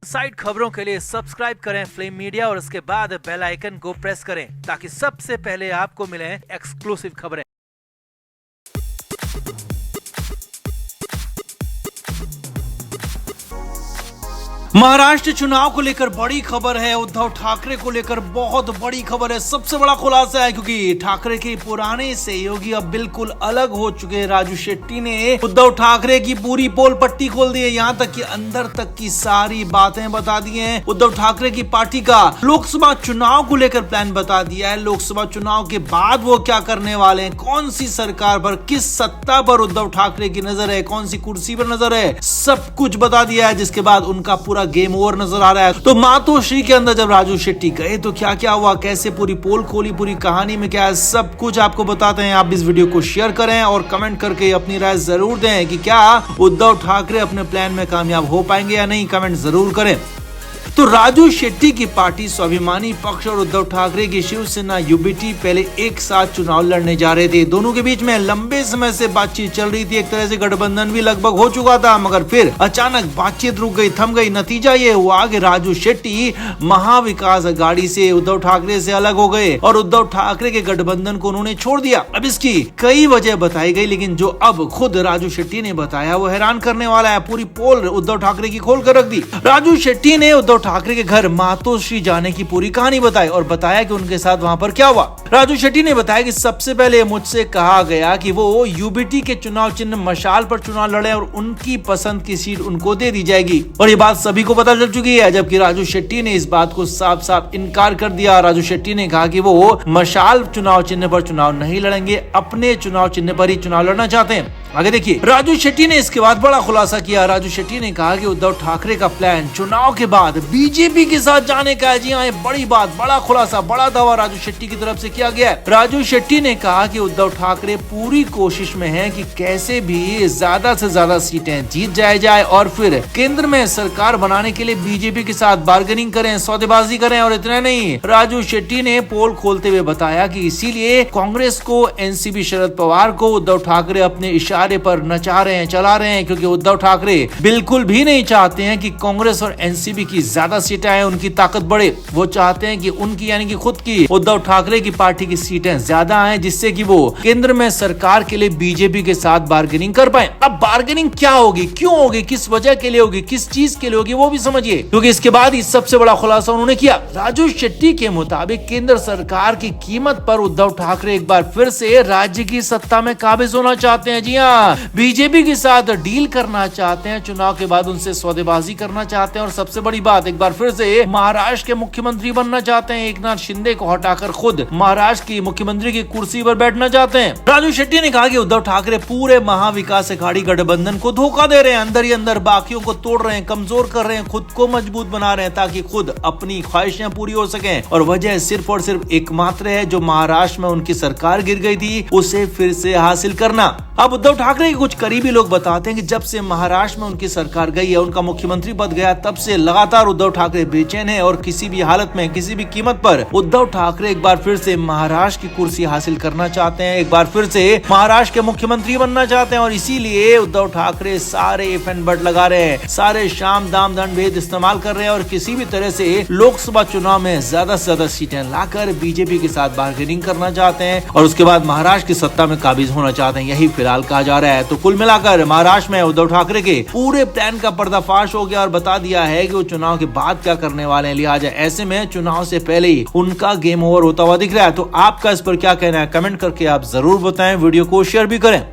Side खबरों के लिए सब्सक्राइब करें फ्लेम मीडिया और उसके बाद बेल आइकन को प्रेस करें ताकि सबसे पहले आपको मिले एक्सक्लूसिव खबरें। महाराष्ट्र चुनाव को लेकर बड़ी खबर है। उद्धव ठाकरे को लेकर बहुत बड़ी खबर है। सबसे बड़ा खुलासा है क्योंकि ठाकरे के पुराने सहयोगी अब बिल्कुल अलग हो चुके हैं। राजू शेट्टी ने उद्धव ठाकरे की पूरी पोल पट्टी खोल दी है, यहाँ तक कि अंदर तक की सारी बातें बता दी हैं। उद्धव ठाकरे की पार्टी का लोकसभा चुनाव को लेकर प्लान बता दिया है। लोकसभा चुनाव के बाद वो क्या करने वाले हैं, कौन सी सरकार पर, किस सत्ता पर उद्धव ठाकरे की नजर है, कौन सी कुर्सी पर नजर है, सब कुछ बता दिया है। जिसके बाद उनका पूरा गेम ओवर नजर आ रहा है। तो मातोश्री के अंदर जब राजू शेट्टी गए तो क्या क्या हुआ, कैसे पूरी पोल खोली, पूरी कहानी में क्या है, सब कुछ आपको बताते हैं। आप इस वीडियो को शेयर करें और कमेंट करके अपनी राय जरूर दें कि क्या उद्धव ठाकरे अपने प्लान में कामयाब हो पाएंगे या नहीं, कमेंट जरूर करें। तो राजू शेट्टी की पार्टी स्वाभिमानी पक्ष और उद्धव ठाकरे की शिवसेना यूबीटी पहले एक साथ चुनाव लड़ने जा रहे थे। दोनों के बीच में लंबे समय से बातचीत चल रही थी, एक तरह से गठबंधन भी लगभग हो चुका था, मगर फिर अचानक बातचीत रुक गई, थम गई। नतीजा ये हुआ कि राजू शेट्टी महाविकास अघाड़ी से उद्धव ठाकरे से अलग हो गए और उद्धव ठाकरे के गठबंधन को उन्होंने छोड़ दिया। अब इसकी कई वजह बताई गई, लेकिन जो अब खुद राजू शेट्टी ने बताया वो हैरान करने वाला है। पूरी पोल उद्धव ठाकरे की खोल कर रख दी। राजू शेट्टी ने उद्धव ठाकरे के घर मातोश्री जाने की पूरी कहानी बताई और बताया कि उनके साथ वहां पर क्या हुआ। राजू शेट्टी ने बताया कि सबसे पहले मुझसे कहा गया कि वो यूबीटी के चुनाव चिन्ह मशाल पर चुनाव लड़े और उनकी पसंद की सीट उनको दे दी जाएगी, और ये बात सभी को पता चल चुकी है। जबकि राजू शेट्टी ने इस बात को साफ साफ इनकार कर दिया। राजू शेट्टी ने कहा कि वो मशाल चुनाव चिन्ह पर चुनाव नहीं लड़ेंगे, अपने चुनाव चिन्ह पर ही चुनाव लड़ना चाहते हैं। आगे देखिए, राजू शेट्टी ने इसके बाद बड़ा खुलासा किया। राजू शेट्टी ने कहा कि उद्धव ठाकरे का प्लान चुनाव के बाद बीजेपी के साथ जाने का है। जी हाँ, बड़ी बात, बड़ा खुलासा, बड़ा दावा राजू शेट्टी की तरफ से किया गया है। राजू शेट्टी ने कहा कि उद्धव ठाकरे पूरी कोशिश में हैं कि कैसे भी ज्यादा से ज्यादा सीटें जीत जाए और फिर केंद्र में सरकार बनाने के लिए बीजेपी के साथ बार्गेनिंग करें, सौदेबाजी करें। और इतना नहीं, राजू शेट्टी ने पोल खोलते हुए बताया कि इसीलिए कांग्रेस को, एनसीपी शरद पवार को उद्धव ठाकरे अपने इशारे पर नचा रहे हैं, चला रहे हैं, क्योंकि उद्धव ठाकरे बिल्कुल भी नहीं चाहते हैं कि कांग्रेस और एनसीपी की ज्यादा सीटें आए, उनकी ताकत बढ़े। वो चाहते हैं कि उनकी यानी कि खुद की उद्धव ठाकरे की पार्टी की सीटें ज्यादा आए, जिससे कि वो केंद्र में सरकार के लिए बीजेपी के साथ बार्गेनिंग कर पाए। अब बार्गेनिंग क्या होगी, क्यों होगी, किस वजह के लिए होगी, किस चीज के लिए होगी, वो भी समझिए, क्योंकि इसके बाद ही सबसे बड़ा खुलासा उन्होंने किया। राजू शेट्टी के मुताबिक केंद्र सरकार की कीमत पर उद्धव ठाकरे एक बार फिर से राज्य की सत्ता में काबिज होना चाहते हैं। जी हाँ, बीजेपी के साथ डील करना चाहते हैं, चुनाव के बाद उनसे सौदेबाजी करना चाहते हैं, और सबसे बड़ी बात, एक बार फिर से महाराष्ट्र के मुख्यमंत्री बनना चाहते हैं। एकनाथ शिंदे को हटाकर खुद महाराष्ट्र की मुख्यमंत्री की कुर्सी पर बैठना चाहते हैं। राजू शेट्टी ने कहा कि उद्धव ठाकरे पूरे महाविकास अघाड़ी गठबंधन को धोखा दे रहे हैं, अंदर ही अंदर बाकियों को तोड़ रहे हैं, कमजोर कर रहे हैं, खुद को मजबूत बना रहे हैं ताकि खुद अपनी ख्वाहिशें पूरी हो सकें। और वजह सिर्फ और सिर्फ एकमात्र है, जो महाराष्ट्र में उनकी सरकार गिर गई थी, उसे फिर से हासिल करना। अब उद्धव ठाकरे के कुछ करीबी लोग बताते हैं कि जब से महाराष्ट्र में उनकी सरकार गई है, उनका मुख्यमंत्री पद गया, तब से लगातार उद्धव ठाकरे बेचैन है और किसी भी हालत में, किसी भी कीमत पर उद्धव ठाकरे एक बार फिर से महाराष्ट्र की कुर्सी हासिल करना चाहते हैं, एक बार फिर से महाराष्ट्र के मुख्यमंत्री बनना चाहते हैं। और इसीलिए उद्धव ठाकरे सारे इफ एंड बट लगा रहे हैं, सारे शाम दाम दंड भेद इस्तेमाल कर रहे हैं और किसी भी तरह से लोकसभा चुनाव में ज्यादा से ज्यादा सीटें लाकर बीजेपी के साथ बार्गेनिंग करना चाहते हैं और उसके बाद महाराष्ट्र की सत्ता में काबिज होना चाहते हैं, यही फिलहाल कहा जा रहा है। तो कुल मिलाकर महाराष्ट्र में उद्धव ठाकरे के पूरे प्लान का पर्दाफाश हो गया और बता दिया है कि वो चुनाव के बाद क्या करने वाले हैं। लिहाजा ऐसे में चुनाव से पहले ही उनका गेम ओवर होता हुआ दिख रहा है। तो आपका इस पर क्या कहना है, कमेंट करके आप जरूर बताएं, वीडियो को शेयर भी करें।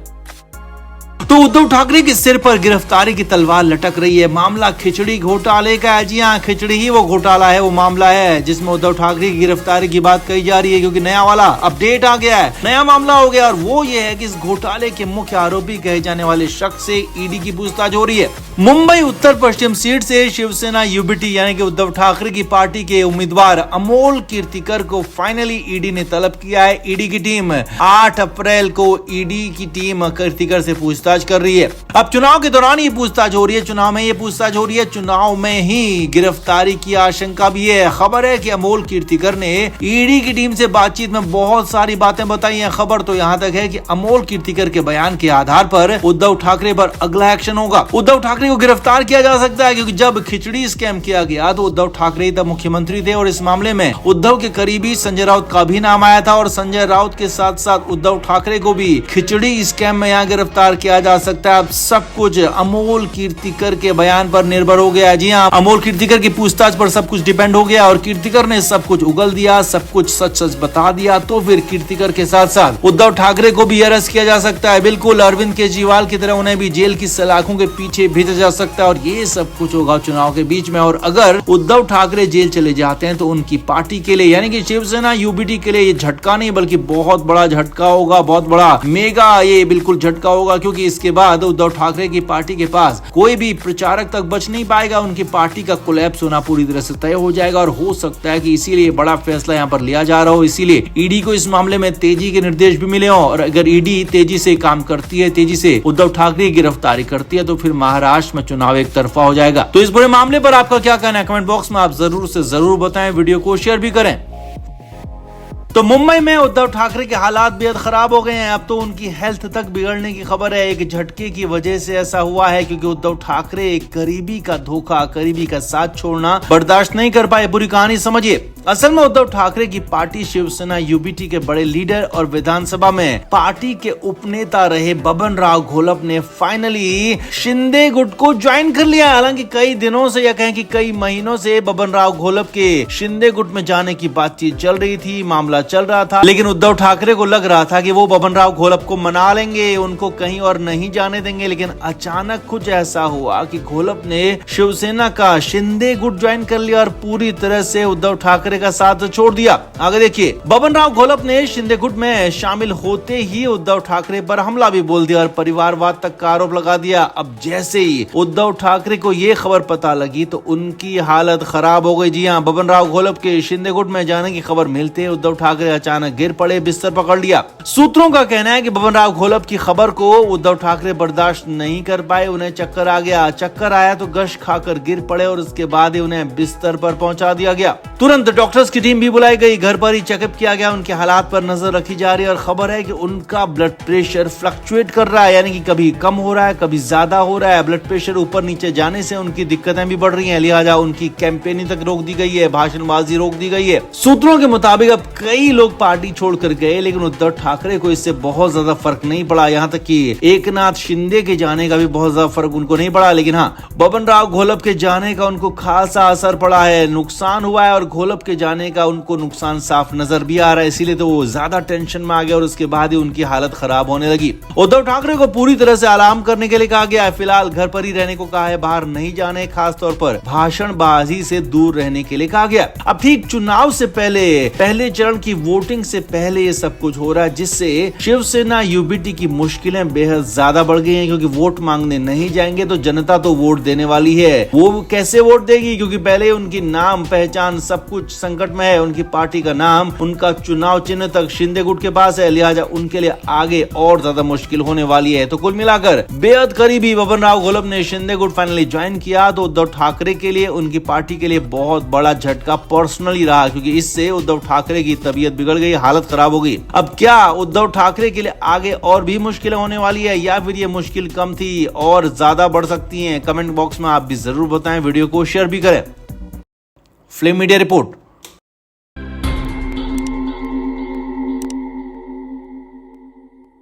तो उद्धव ठाकरे के सिर पर गिरफ्तारी की तलवार लटक रही है। मामला खिचड़ी घोटाले का है। जी हाँ, खिचड़ी ही वो घोटाला है, वो मामला है जिसमें उद्धव ठाकरे की गिरफ्तारी की बात कही जा रही है, क्योंकि नया वाला अपडेट आ गया है, नया मामला हो गया। और वो ये है कि इस घोटाले के मुख्य आरोपी कहे जाने वाले शख्स से ईडी की पूछताछ हो रही है। मुंबई उत्तर पश्चिम सीट से शिवसेना यूबीटी यानी कि उद्धव ठाकरे की पार्टी के उम्मीदवार अमोल कीर्तिकर को फाइनली ईडी ने तलब किया है। ईडी की टीम 8 अप्रैल को ईडी की टीम कीर्तिकर से पूछताछ पूछताछ कर रही है। अब चुनाव के दौरान ये पूछताछ हो रही है, चुनाव में ये पूछताछ हो रही है, चुनाव में ही गिरफ्तारी की आशंका भी है। खबर है कि अमोल कीर्तिकर ने ईडी की टीम से बातचीत में बहुत सारी बातें बताई हैं। खबर तो यहाँ तक है कि अमोल कीर्तिकर के बयान के आधार पर उद्धव ठाकरे पर अगला एक्शन होगा। उद्धव ठाकरे को गिरफ्तार किया जा सकता है, क्योंकि जब खिचड़ी स्कैम किया गया तो उद्धव ठाकरे तब मुख्यमंत्री थे और इस मामले में उद्धव के करीबी संजय राउत का भी नाम आया था और संजय राउत के साथ साथ उद्धव ठाकरे को भी खिचड़ी स्कैम में यहाँ गिरफ्तार किया जा सकता है। अब सब कुछ अमोल कीर्तिकर के बयान पर निर्भर हो गया। जी हाँ, अमोल कीर्तिकर की पूछताछ पर सब कुछ डिपेंड हो गया और कीर्तिकर ने सब कुछ उगल दिया, सब कुछ सच सच बता दिया तो फिर कीर्तिकर के साथ साथ उद्धव ठाकरे को भी अरेस्ट किया जा सकता है। बिल्कुल अरविंद केजरीवाल की तरह उन्हें भी जेल की सलाखों के पीछे भेजा जा सकता है और ये सब कुछ होगा चुनाव के बीच में। और अगर उद्धव ठाकरे जेल चले जाते हैं तो उनकी पार्टी के लिए यानी कि शिवसेना यूबीटी के लिए ये झटका नहीं बल्कि बहुत बड़ा झटका होगा, बहुत बड़ा मेगा ये बिल्कुल झटका होगा, क्योंकि इसके बाद उद्धव ठाकरे की पार्टी के पास कोई भी प्रचारक तक बच नहीं पाएगा। उनकी पार्टी का कोलैप्स होना पूरी तरह से तय हो जाएगा और हो सकता है कि इसीलिए बड़ा फैसला यहाँ पर लिया जा रहा हो, इसीलिए ईडी को इस मामले में तेजी के निर्देश भी मिले हो। और अगर ईडी तेजी से काम करती है, तेजी से उद्धव ठाकरे की गिरफ्तारी करती है तो फिर महाराष्ट्र में चुनाव एक तरफा हो जाएगा। तो इस पूरे मामले पर आपका क्या कहना है कमेंट बॉक्स में आप जरूर से जरूर बताएं, वीडियो को शेयर भी करें। तो मुंबई में उद्धव ठाकरे के हालात बेहद खराब हो गए हैं। अब तो उनकी हेल्थ तक बिगड़ने की खबर है। एक झटके की वजह से ऐसा हुआ है क्योंकि उद्धव ठाकरे एक करीबी का धोखा, करीबी का साथ छोड़ना बर्दाश्त नहीं कर पाए। पूरी कहानी समझिए। असल में उद्धव ठाकरे की पार्टी शिवसेना यूबीटी के बड़े लीडर और विधानसभा में पार्टी के उपनेता रहे बबन राव घोलप ने फाइनली शिंदे गुट को ज्वाइन कर लिया। हालांकि कई दिनों से या कहें कि कई महीनों से बबन राव घोलप के शिंदे गुट में जाने की बातचीत चल रही थी, मामला चल रहा था, लेकिन उद्धव ठाकरे को लग रहा था कि वो बबन राव घोलप को मना लेंगे, उनको कहीं और नहीं जाने देंगे। लेकिन अचानक कुछ ऐसा हुआ कि घोलप ने शिवसेना का शिंदे गुट ज्वाइन कर लिया और पूरी तरह से उद्धव ठाकरे का साथ छोड़ दिया। आगे देखिए, बबन राव घोलप ने शिंदे गुट में शामिल होते ही उद्धव ठाकरे पर हमला भी बोल दिया और परिवारवाद तक का आरोप लगा दिया। अब जैसे ही उद्धव ठाकरे को ये खबर पता लगी तो उनकी हालत खराब हो गई। जी हाँ, बबन राव घोलप के शिंदे गुट में जाने की खबर मिलते उद्धव ठाकरे अचानक गिर पड़े, बिस्तर पकड़ लिया। सूत्रों का कहना है कि बबन राव घोलप की खबर को उद्धव ठाकरे बर्दाश्त नहीं कर पाए, उन्हें चक्कर आ गया। चक्कर आया तो गश खाकर गिर पड़े और उसके बाद ही उन्हें बिस्तर पर पहुंचा दिया गया। तुरंत डॉक्टर्स की टीम भी बुलाई गई, घर पर ही चेकअप किया गया, उनके हालात पर नजर रखी जा रही है और खबर है कि उनका ब्लड प्रेशर फ्लक्चुएट कर रहा है, यानी कि कभी कम हो रहा है, कभी ज्यादा हो रहा है। ब्लड प्रेशर ऊपर नीचे जाने से उनकी दिक्कतें भी बढ़ रही हैं, लिहाजा उनकी कैंपेनिंग तक रोक दी गई है, भाषणबाजी रोक दी गई है। सूत्रों के मुताबिक अब कई लोग पार्टी छोड़कर गए, लेकिन उद्धव ठाकरे को इससे बहुत ज्यादा फर्क नहीं पड़ा। यहाँ तक कि एकनाथ शिंदे के जाने का भी बहुत ज्यादा फर्क उनको नहीं पड़ा, लेकिन हाँ, बबन राव घोलप के जाने का उनको खासा असर पड़ा है, नुकसान हुआ है और घोलप के जाने का उनको नुकसान साफ नजर भी आ रहा है। इसीलिए तो वो ज्यादा टेंशन में आ गया और उसके बाद ही उनकी हालत खराब होने लगी। उद्धव ठाकरे को पूरी तरह से आराम करने के लिए कहा गया है, फिलहाल घर पर ही रहने को कहा है, बाहर नहीं जाने, खासतौर पर भाषणबाजी से दूर रहने के लिए कहा गया। अब ठीक चुनाव से पहले चरण की वोटिंग से पहले ये सब कुछ हो रहा है, जिससे शिवसेना यूबीटी की मुश्किलें बेहद ज्यादा बढ़ गई हैं, क्योंकि वोट मांगने नहीं जाएंगे तो जनता तो वोट देने वाली है। वो कैसे वोट देगी, क्योंकि पहले उनकी नाम पहचान सब कुछ संकट में है, उनकी पार्टी का नाम, उनका चुनाव चिन्ह तक शिंदे गुट के पास है, लिहाजा उनके लिए आगे और ज्यादा मुश्किल होने वाली है। तो कुल मिलाकर बेहद करीबी बबन राव घोलप ने शिंदे गुट फाइनली ज्वाइन किया तो उद्धव ठाकरे के लिए, उनकी पार्टी के लिए बहुत बड़ा झटका पर्सनली रहा, क्योंकि इससे उद्धव ठाकरे की तबीयत बिगड़ गई, हालत खराब हो गई। अब क्या उद्धव ठाकरे के लिए आगे और भी मुश्किलें होने वाली है या फिर ये मुश्किल कम थी और ज्यादा बढ़ सकती है? कमेंट बॉक्स में आप भी जरूर बताएं, वीडियो को शेयर भी करें। Flame media report.